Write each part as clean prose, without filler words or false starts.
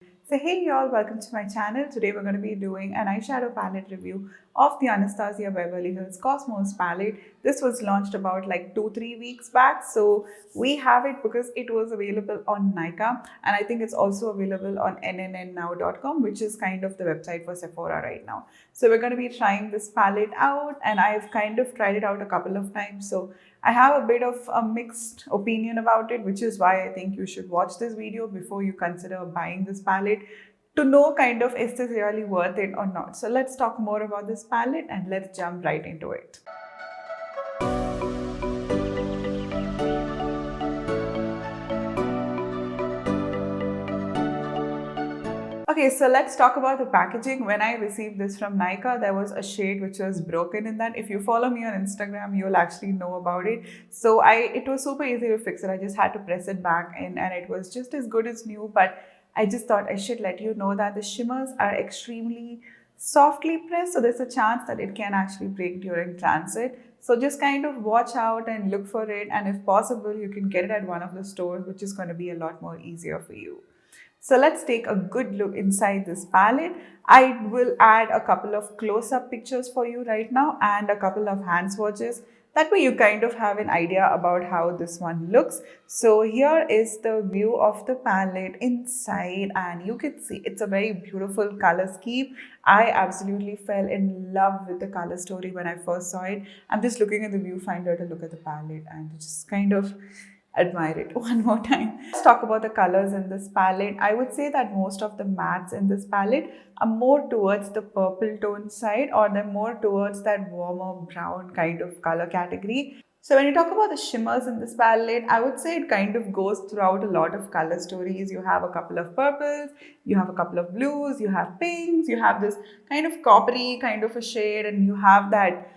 So hey y'all, welcome to my channel. Today we're going to be doing an eyeshadow palette review of the Anastasia Beverly Hills Cosmos palette. This was launched about like 2-3 weeks back. So we have it because it was available on Nykaa, and I think it's also available on next.door.diva.official, which is kind of the website for Sephora right now. So we're going to be trying this palette out, and I've kind of tried it out a couple of times. So I have a bit of a mixed opinion about it, which is why I think you should watch this video before you consider buying this palette to know kind of is this really worth it or not. So let's talk more about this palette and let's jump right into it. Okay, so let's talk about the packaging. When I received this from Nykaa, there was a shade which was broken in that. If you follow me on Instagram, you'll actually know about it. So it was super easy to fix it. I just had to press it back in and it was just as good as new. But I just thought I should let you know that the shimmers are extremely softly pressed. So there's a chance that it can actually break during transit. So just kind of watch out and look for it. And if possible, you can get it at one of the stores, which is going to be a lot more easier for you. So let's take a good look inside this palette. I will add a couple of close-up pictures for you right now and a couple of hand swatches. That way you kind of have an idea about how this one looks. So here is the view of the palette inside, and you can see it's a very beautiful color scheme. I absolutely fell in love with the color story when I first saw it. I'm just looking at the viewfinder to look at the palette and just kind of admire it one more time. Let's talk about the colors in this palette. I would say that most of the mattes in this palette are more towards the purple tone side, or they're more towards that warmer brown kind of color category. So when you talk about the shimmers in this palette, I would say it kind of goes throughout a lot of color stories. You have a couple of purples, you have a couple of blues, you have pinks, you have this kind of coppery kind of a shade, and you have that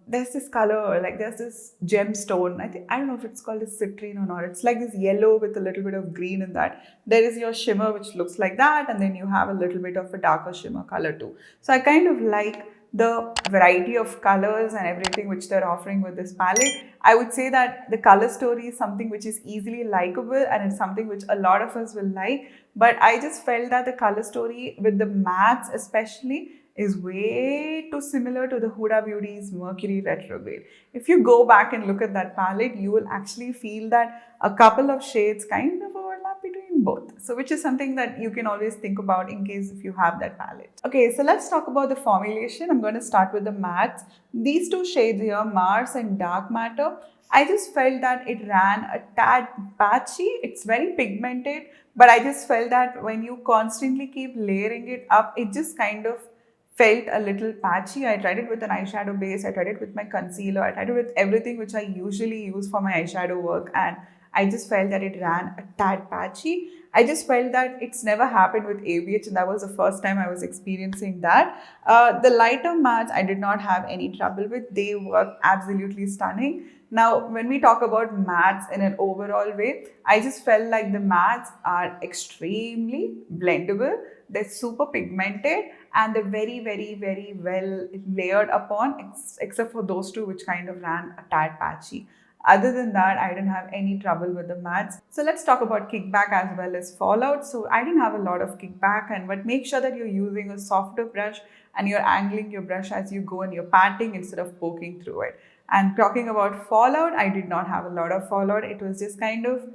there's this color, like there's this gemstone. I don't know if it's called a citrine or not. It's like this yellow with a little bit of green in that. There is your shimmer which looks like that, and then you have a little bit of a darker shimmer color too. So I kind of like the variety of colors and everything which they're offering with this palette. I would say that the color story is something which is easily likable, and it's something which a lot of us will like. But I just felt that the color story with the mattes especially is way too similar to the Huda Beauty's Mercury Retrograde. If you go back and look at that palette, you will actually feel that a couple of shades kind of overlap between both. So which is something that you can always think about in case if you have that palette. Okay, so let's talk about the formulation. I'm going to start with the mattes. These two shades here, Mars and Dark Matter, I just felt that it ran a tad patchy. It's very pigmented, but I just felt that when you constantly keep layering it up, it just kind of felt a little patchy. I tried it with an eyeshadow base, I tried it with my concealer, I tried it with everything which I usually use for my eyeshadow work, and I just felt that it ran a tad patchy. I just felt that it's never happened with ABH, and that was the first time I was experiencing that. The lighter mattes I did not have any trouble with. They work absolutely stunning. Now, when we talk about mattes in an overall way, I just felt like the mattes are extremely blendable. They're super pigmented and they're very well layered upon, except for those two which kind of ran a tad patchy. Other than that, I didn't have any trouble with the mattes. So let's talk about kickback as well as fallout. So I didn't have a lot of kickback, but make sure that you're using a softer brush and you're angling your brush as you go and you're patting instead of poking through it. And talking about fallout, I did not have a lot of fallout. It was just kind of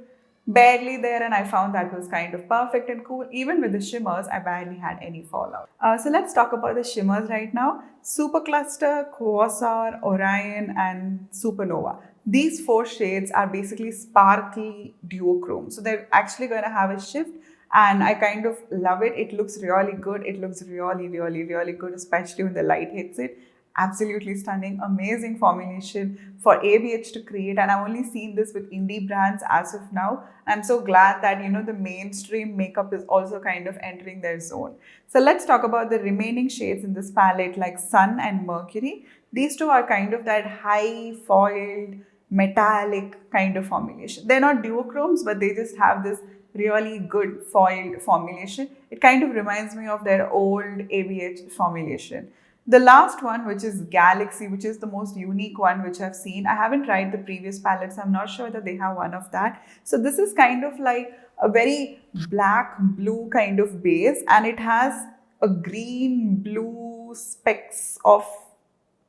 barely there, and I found that was kind of perfect and cool. Even with the shimmers, I barely had any fallout. So let's talk about the shimmers right now. Super Cluster, Quasar, Orion, and Supernova. These four shades are basically sparkly duochrome. So they're actually going to have a shift, and I kind of love it. It looks really good. It looks really good, especially when the light hits it. Absolutely stunning, amazing formulation for ABH to create, and I've only seen this with indie brands as of now. I'm so glad that the mainstream makeup is also kind of entering their zone. So let's talk about the remaining shades in this palette, like Sun and Mercury. These two are kind of that high foiled metallic kind of formulation. They're not duochromes, but they just have this really good foiled formulation. It kind of reminds me of their old ABH formulation. The last one, which is Galaxy, which is the most unique one which I've seen. I haven't tried the previous palettes. I'm not sure that they have one of that. So this is kind of like a very black blue kind of base, and it has a green blue specks of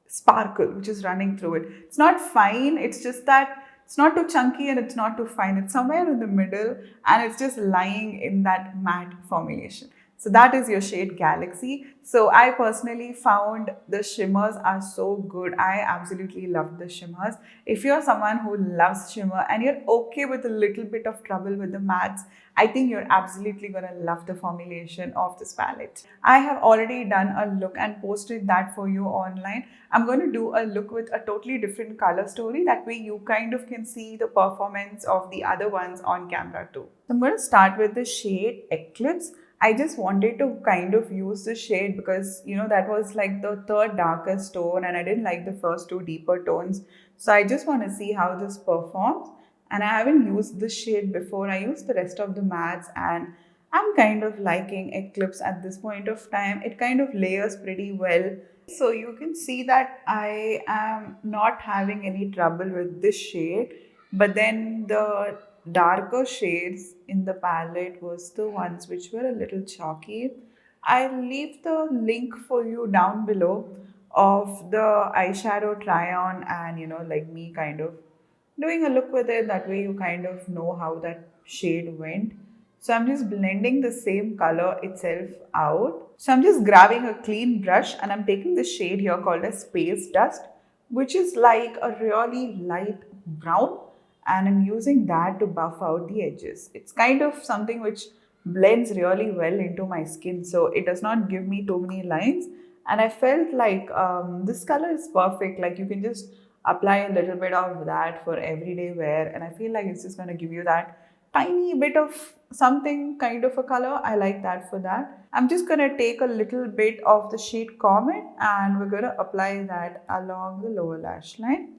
sparkle which is running through it. It's not fine, it's just that it's not too chunky and it's not too fine. It's somewhere in the middle and it's just lying in that matte formulation. So that is your shade Galaxy. So I personally found the shimmers are so good. I absolutely love the shimmers. If you're someone who loves shimmer and you're okay with a little bit of trouble with the mattes, I think you're absolutely gonna love the formulation of this palette. I have already done a look and posted that for you online. I'm going to do a look with a totally different color story. That way you kind of can see the performance of the other ones on camera too. So I'm going to start with the shade Eclipse. I just wanted to kind of use this shade because, you know, that was like the third darkest tone and I didn't like the first two deeper tones. So I just want to see how this performs. And I haven't used this shade before. I used the rest of the mattes and I'm kind of liking Eclipse at this point of time. It kind of layers pretty well. So you can see that I am not having any trouble with this shade. But then the darker shades in the palette was the ones which were a little chalky. I'll leave the link for you down below of the eyeshadow try on and, you know, like me kind of doing a look with it. That way you kind of know how that shade went. So I'm just blending the same color itself out. So I'm just grabbing a clean brush and I'm taking this shade here called as Space Dust, which is like a really light brown, and I'm using that to buff out the edges. It's kind of something which blends really well into my skin, so it does not give me too many lines. And I felt like this color is perfect. Like you can just apply a little bit of that for everyday wear, and I feel like it's just going to give you that tiny bit of something kind of a color. I like that for that. I'm just going to take a little bit of the shade Comet and we're going to apply that along the lower lash line.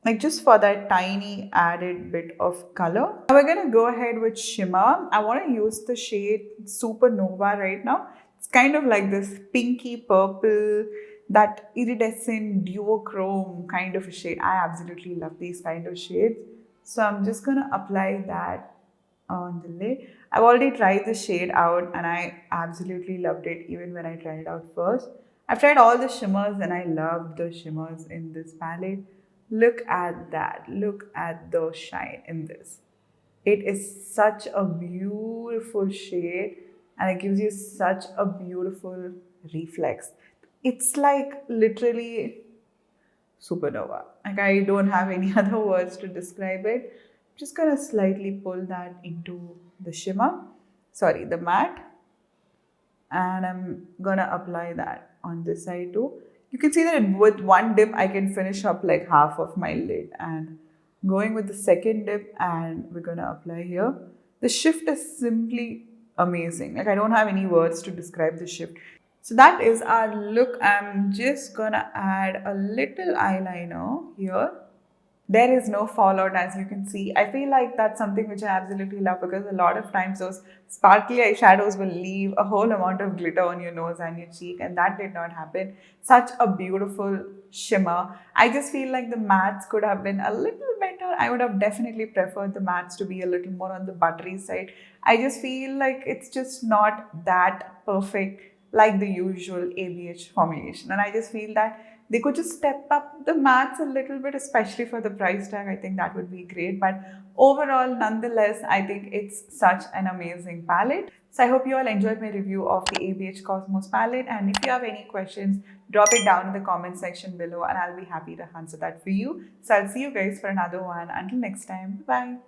Like just for that tiny added bit of color. Now we're going to go ahead with shimmer. I want to use the shade Supernova right now. It's kind of like this pinky purple, that iridescent duochrome kind of a shade. I absolutely love these kind of shades. So I'm just going to apply that on the lid. I've already tried the shade out and I absolutely loved it even when I tried it out first. I've tried all the shimmers and I loved the shimmers in this palette. Look at that. Look at the shine in this. It is such a beautiful shade and it gives you such a beautiful reflex. It's like literally supernova. Like I don't have any other words to describe it. I'm just gonna slightly pull that into the shimmer, sorry, the matte. And I'm gonna apply that on this side too. You can see that with one dip, I can finish up like half of my lid, and going with the second dip and we're gonna apply here. The shift is simply amazing. Like I don't have any words to describe the shift. So that is our look. I'm just gonna add a little eyeliner here. There is no fallout, as you can see. I feel like that's something which I absolutely love because a lot of times those sparkly eyeshadows will leave a whole amount of glitter on your nose and your cheek, and that did not happen. Such a beautiful shimmer. I just feel like the mattes could have been a little better. I would have definitely preferred the mattes to be a little more on the buttery side. I just feel like it's just not that perfect like the usual ABH formulation, and I just feel that they could just step up the mattes a little bit, especially for the price tag. I think that would be great. But overall, nonetheless, I think it's such an amazing palette. So I hope you all enjoyed my review of the ABH Cosmos palette. And if you have any questions, drop it down in the comment section below and I'll be happy to answer that for you. So I'll see you guys for another one. Until next time, bye.